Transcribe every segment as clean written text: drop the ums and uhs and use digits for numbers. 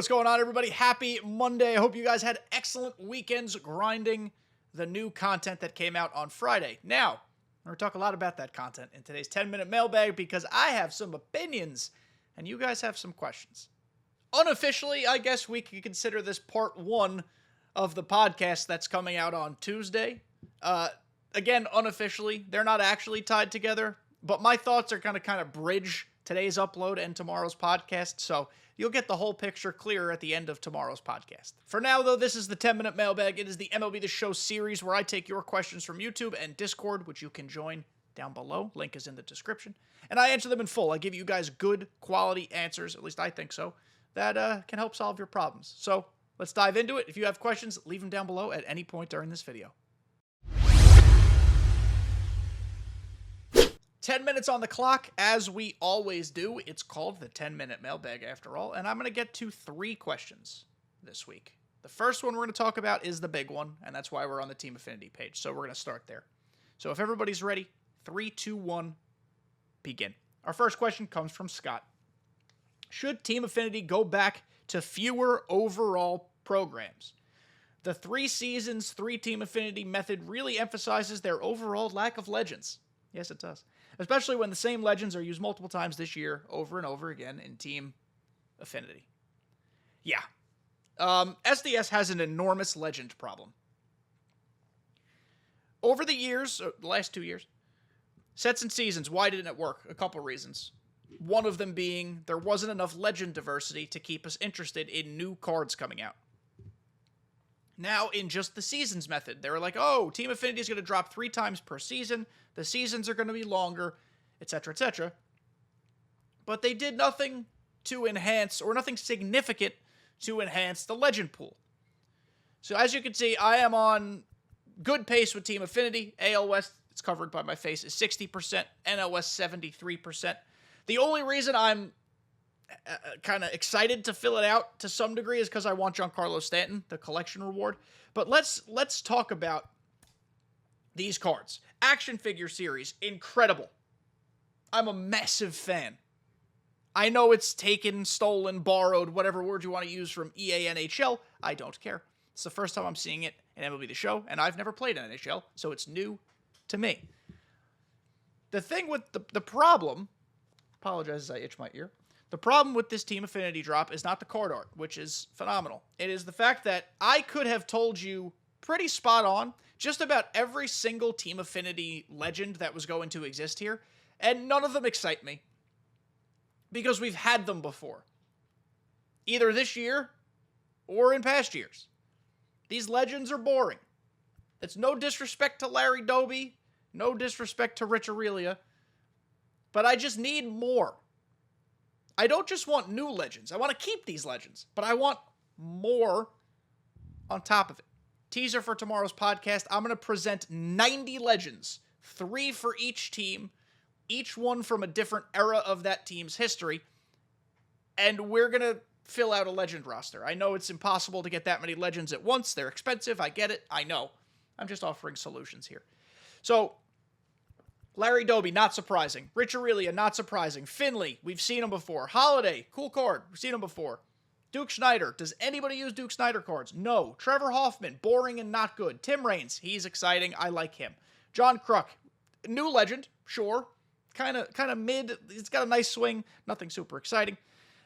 What's going on, everybody? Happy Monday. I hope you guys had excellent weekends grinding the new content that came out on Friday. Now, we're going to talk a lot about that content in today's 10-minute mailbag because I have some opinions and you guys have some questions. Unofficially, I guess we could consider this part one of the podcast that's coming out on Tuesday. Again, unofficially, they're not actually tied together, but my thoughts are going to kind of bridge today's upload and tomorrow's podcast, so you'll get the whole picture clearer at the end of tomorrow's podcast. For now, though, this is the 10-minute mailbag. It is the MLB The Show series where I take your questions from YouTube and Discord, which you can join down below. Link is in the description. And I answer them in full. I give you guys good quality answers, at least I think so, that can help solve your problems. So let's dive into it. If you have questions, leave them down below at any point during this video. 10 minutes on the clock, as we always do. It's called the 10-minute mailbag after all, and I'm going to get to 3 questions this week. The first one we're going to talk about is the big one, and that's why we're on the Team Affinity page, so we're going to start there. So if everybody's ready, 3, 2, 1, begin. Our first question comes from Scott. Should Team Affinity go back to fewer overall programs? The 3 seasons, 3 Team Affinity method really emphasizes their overall lack of legends. Yes, it does. Especially when the same legends are used multiple times this year, over and over again in Team Affinity. Yeah. SDS has an enormous legend problem. Over the years, the last 2 years, sets and seasons, why didn't it work? A couple reasons. One of them being there wasn't enough legend diversity to keep us interested in new cards coming out. Now, in just the seasons method, they were like, oh, Team Affinity is going to drop 3 times per season. The seasons are going to be longer, etc., etc. But they did nothing to enhance, or nothing significant to enhance the legend pool. So as you can see, I am on good pace with Team Affinity. AL West, it's covered by my face, is 60%. NL West, 73%. The only reason I'm kind of excited to fill it out to some degree is because I want Giancarlo Stanton, the collection reward. But let's talk about these cards. Action figure series, incredible. I'm a massive fan. I know it's taken, stolen, borrowed, whatever word you want to use from EA NHL. I don't care. It's the first time I'm seeing it in MLB The Show, and I've never played in NHL, so it's new to me. The thing with the problem, apologize as I itch my ear, the problem with this Team Affinity drop is not the card art, which is phenomenal. It is the fact that I could have told you pretty spot on just about every single Team Affinity legend that was going to exist here, and none of them excite me because we've had them before, either this year or in past years. These legends are boring. It's no disrespect to Larry Doby, no disrespect to Rich Aurelia, but I just need more. I don't just want new legends. I want to keep these legends, but I want more on top of it. Teaser for tomorrow's podcast, I'm going to present 90 legends, 3 for each team, each one from a different era of that team's history, and we're going to fill out a legend roster. I know it's impossible to get that many legends at once. They're expensive. I get it. I know. I'm just offering solutions here. So, Larry Doby, not surprising. Rich Aurelia, not surprising. Finley, we've seen him before. Holiday, cool card. We've seen him before. Duke Snider. Does anybody use Duke Snider cards? No. Trevor Hoffman, boring and not good. Tim Raines, he's exciting. I like him. John Kruk, new legend, sure. Kind of mid. He's got a nice swing. Nothing super exciting.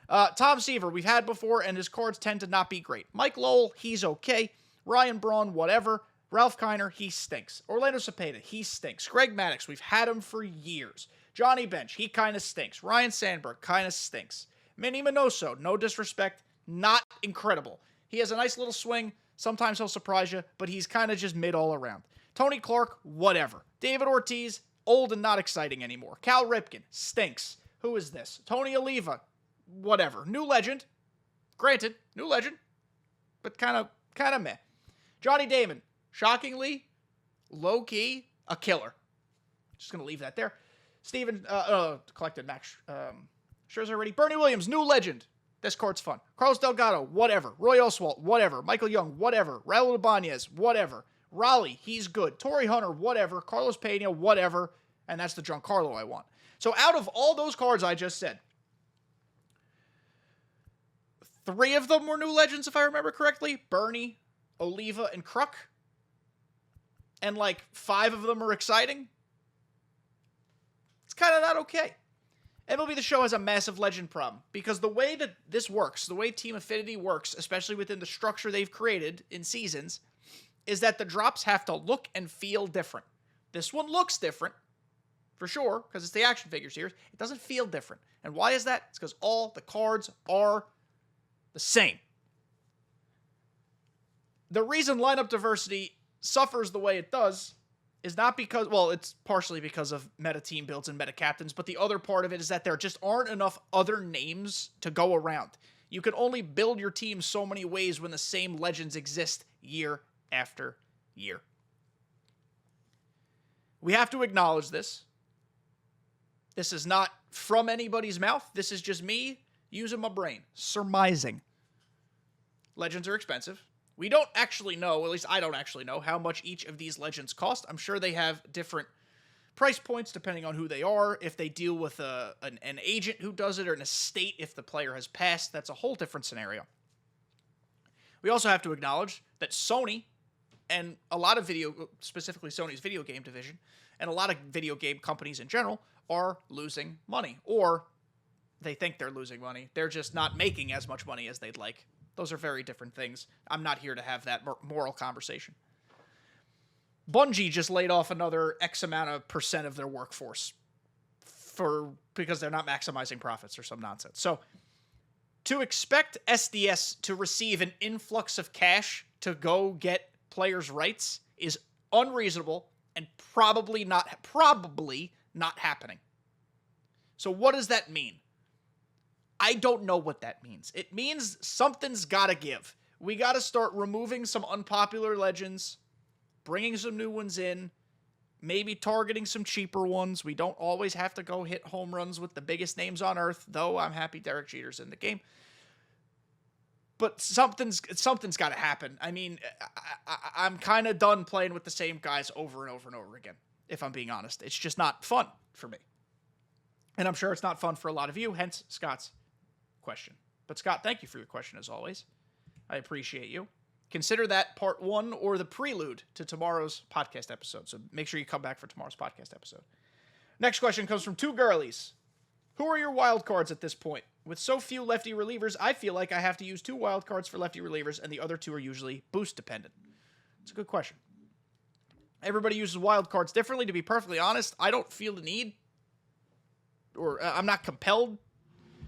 Tom Seaver, we've had before, and his cards tend to not be great. Mike Lowell, he's okay. Ryan Braun, whatever. Ralph Kiner, he stinks. Orlando Cepeda, he stinks. Greg Maddux, we've had him for years. Johnny Bench, he kind of stinks. Ryan Sandberg, kind of stinks. Minnie Minoso, no disrespect, not incredible. He has a nice little swing. Sometimes he'll surprise you, but he's kind of just mid all around. Tony Clark, whatever. David Ortiz, old and not exciting anymore. Cal Ripken, stinks. Who is this? Tony Oliva, whatever. New legend. Granted, new legend, but kind of meh. Johnny Damon, shockingly, low-key, a killer. Just going to leave that there. Steven, collected Max Scherzer already. Bernie Williams, new legend. This card's fun. Carlos Delgado, whatever. Roy Oswalt, whatever. Michael Young, whatever. Raul Ibanez, whatever. Raleigh, he's good. Torrey Hunter, whatever. Carlos Pena, whatever. And that's the Giancarlo I want. So out of all those cards I just said, 3 of them were new legends, if I remember correctly. Bernie, Oliva, and Kruk. And like 5 of them are exciting. It's kind of not okay. MLB The Show has a massive legend problem because the way that this works, the way Team Affinity works, especially within the structure they've created in seasons, is that the drops have to look and feel different. This one looks different, for sure, because it's the action figure series. It doesn't feel different. And why is that? It's because all the cards are the same. The reason lineup diversity suffers the way it does is not because, well, it's partially because of meta team builds and meta captains, but the other part of it is that there just aren't enough other names to go around. You can only build your team so many ways when the same legends exist year after year. We have to acknowledge this. This is not from anybody's mouth. This is just me using my brain, surmising. Legends are expensive. We don't actually know, at least I don't actually know, how much each of these legends cost. I'm sure they have different price points depending on who they are. If they deal with an agent who does it or an estate if the player has passed, that's a whole different scenario. We also have to acknowledge that Sony and a lot of specifically Sony's video game division, and a lot of video game companies in general are losing money. Or they think they're losing money. They're just not making as much money as they'd like. Those are very different things. I'm not here to have that moral conversation. Bungie just laid off another X amount of % of their workforce because they're not maximizing profits or some nonsense. So to expect SDS to receive an influx of cash to go get players' rights is unreasonable and probably not happening. So what does that mean? I don't know what that means. It means something's got to give. We got to start removing some unpopular legends, bringing some new ones in, maybe targeting some cheaper ones. We don't always have to go hit home runs with the biggest names on earth, though I'm happy Derek Jeter's in the game. But something's got to happen. I mean, I'm kind of done playing with the same guys over and over and over again, if I'm being honest. It's just not fun for me. And I'm sure it's not fun for a lot of you, hence Scott's question. But Scott, thank you for your question as always. I appreciate you. Consider that part 1 or the prelude to tomorrow's podcast episode. So make sure you come back for tomorrow's podcast episode. Next question comes from 2 girlies. Who are your wild cards at this point? With so few lefty relievers, I feel like I have to use 2 wild cards for lefty relievers, and the other 2 are usually boost dependent. It's a good question. Everybody uses wild cards differently. To be perfectly honest, I don't feel the need, or I'm not compelled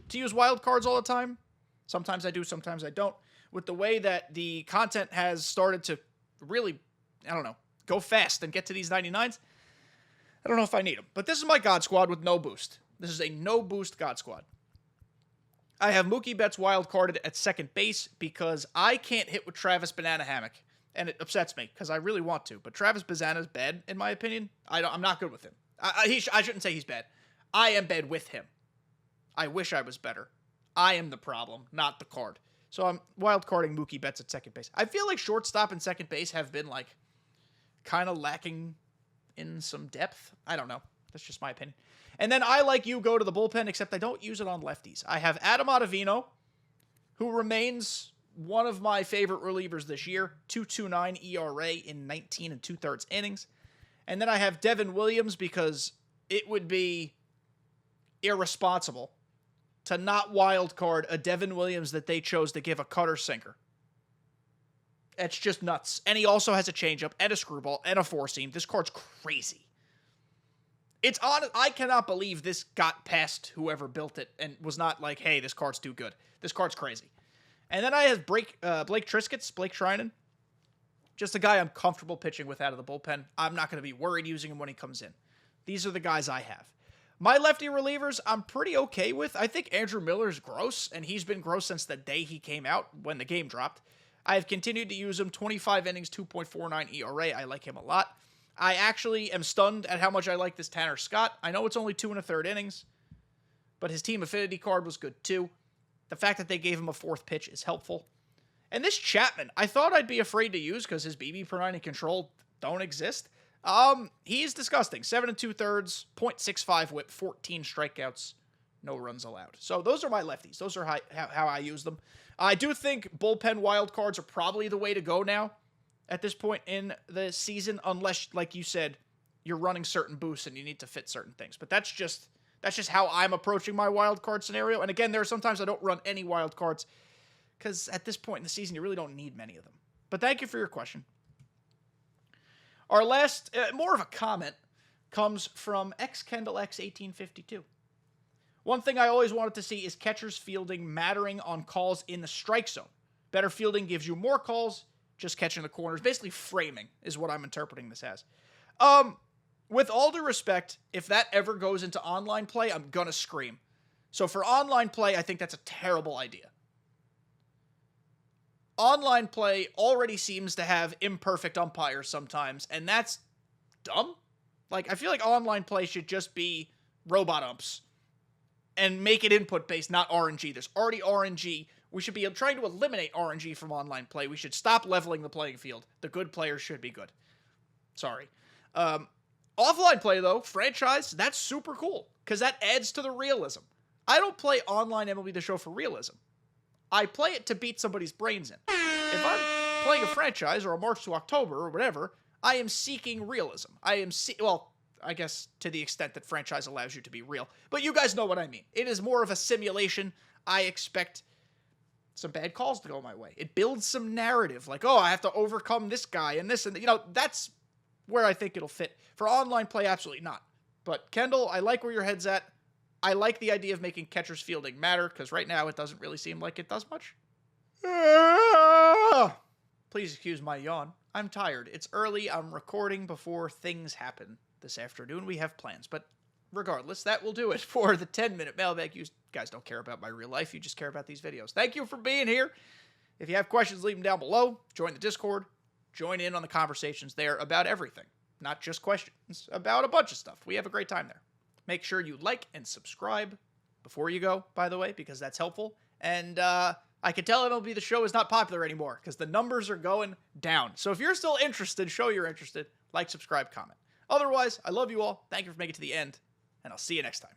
to use wild cards all the time. Sometimes I do, sometimes I don't. With the way that the content has started to really, go fast and get to these 99s, I don't know if I need them. But this is my God Squad with no boost. This is a no boost God Squad. I have Mookie Betts wild carded at second base because I can't hit with Travis Banana Hammock. And it upsets me because I really want to. But Travis Banana's bad, in my opinion. I'm not good with him. I shouldn't say he's bad. I am bad with him. I wish I was better. I am the problem, not the card. So I'm wild carding Mookie Betts at second base. I feel like shortstop and second base have been kind of lacking in some depth. I don't know. That's just my opinion. And then I, like you, go to the bullpen, except I don't use it on lefties. I have Adam Ottavino, who remains one of my favorite relievers this year. 2.29 ERA in 19 2/3 innings. And then I have Devin Williams because it would be irresponsible to not wild card a Devin Williams that they chose to give a cutter sinker. It's just nuts. And he also has a changeup and a screwball and a four seam. This card's crazy. It's honest. I cannot believe this got past whoever built it and was not like, hey, this card's too good. This card's crazy. And then I have Blake Trinan. Just a guy I'm comfortable pitching with out of the bullpen. I'm not going to be worried using him when he comes in. These are the guys I have. My lefty relievers, I'm pretty okay with. I think Andrew Miller's gross, and he's been gross since the day he came out when the game dropped. I have continued to use him. 25 innings, 2.49 ERA. I like him a lot. I actually am stunned at how much I like this Tanner Scott. I know it's only 2 1/3 innings, but his team affinity card was good too. The fact that they gave him a 4th pitch is helpful. And this Chapman, I thought I'd be afraid to use because his BB per 90 control don't exist. He's disgusting. 7 2/3, 0.65 whip, 14 strikeouts, no runs allowed. So those are my lefties. Those are how I use them. I do think bullpen wildcards are probably the way to go now at this point in the season, unless, like you said, you're running certain boosts and you need to fit certain things. But that's just how I'm approaching my wildcard scenario. And again, there are sometimes I don't run any wildcards because at this point in the season, you really don't need many of them. But thank you for your question. Our last, more of a comment, comes from XKendallX1852. One thing I always wanted to see is catchers fielding mattering on calls in the strike zone. Better fielding gives you more calls, just catching the corners. Basically framing is what I'm interpreting this as. With all due respect, if that ever goes into online play, I'm gonna scream. So for online play, I think that's a terrible idea. Online play already seems to have imperfect umpires sometimes, and that's dumb. Like, I feel like online play should just be robot umps and make it input-based, not RNG. There's already RNG. We should be trying to eliminate RNG from online play. We should stop leveling the playing field. The good players should be good. Sorry. Offline play, though, franchise, that's super cool because that adds to the realism. I don't play online MLB The Show for realism. I play it to beat somebody's brains in. If I'm playing a franchise or a March to October or whatever, I am seeking realism. Well, I guess to the extent that franchise allows you to be real. But you guys know what I mean. It is more of a simulation. I expect some bad calls to go my way. It builds some narrative. Like, oh, I have to overcome this guy and this. And, that's where I think it'll fit. For online play, absolutely not. But, Kendall, I like where your head's at. I like the idea of making catcher's fielding matter, because right now it doesn't really seem like it does much. Please excuse my yawn. I'm tired. It's early. I'm recording before things happen this afternoon. We have plans. But regardless, that will do it for the 10-minute mailbag. You guys don't care about my real life. You just care about these videos. Thank you for being here. If you have questions, leave them down below. Join the Discord. Join in on the conversations there about everything. Not just questions. About a bunch of stuff. We have a great time there. Make sure you like and subscribe before you go, by the way, because that's helpful. And I can tell MLB The Show is not popular anymore because the numbers are going down. So if you're still interested, show you're interested. Like, subscribe, comment. Otherwise, I love you all. Thank you for making it to the end, and I'll see you next time.